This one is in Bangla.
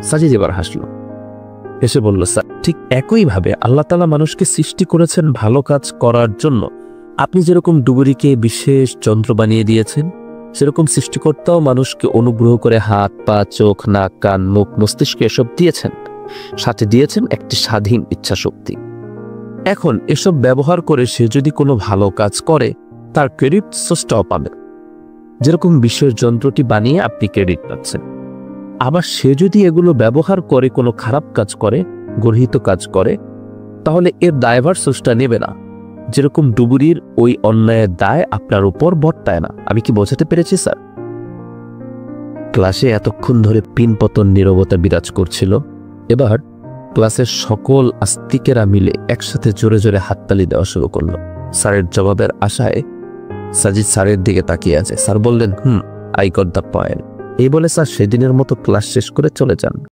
সাজিদ এবার হাসলো, এসে বলল, স্যার ঠিক একইভাবে আল্লাহ তাআলা মানুষকে সৃষ্টি করেছেন ভালো কাজ করার জন্য। আপনি যেরকম ডুবুরিকে বিশেষ যন্ত্র বানিয়ে দিয়েছেন, সেরকম সৃষ্টিকর্তাও মানুষকে অনুগ্রহ করে হাত, পা, চোখ, নাক, কান, মুখ, মস্তিষ্ক এসব দিয়েছেন, সাথে দিয়েছেন একটি স্বাধীন ইচ্ছা শক্তি। এখন এসব ব্যবহার করে সে যদি কোনো ভালো কাজ করে, তার ক্রেডিট স্রষ্টাও পাবেন। যেরকম বিশেষ যন্ত্রটি বানিয়ে আপনি ক্রেডিট পাচ্ছেন। আবার সে যদি এগুলো ব্যবহার করে কোনো খারাপ কাজ করে, গর্হিত কাজ করে, তাহলে এর দায়ভার স্রষ্টা নেবে না। যেরকম ডুবুরির ওই অন্যায়ের দায় আপনার উপর বর্তায় না। আমি কি বোঝাতে পেরেছি স্যার? ক্লাসে এতক্ষণ ধরে পিনপতন নীরবতা বিরাজ করছিল। এবার ক্লাসের সকল আস্তিকেরা মিলে একসাথে জোরে জোরে হাততালি দেওয়া শুরু করলো। স্যারের জবাবের আশায় সাজিদ স্যারের দিকে তাকিয়ে আছে। স্যার বললেন, আই গট দ্য পয়েন্ট। এই বলে স্যার সেদিনের মতো ক্লাস শেষ করে চলে যান।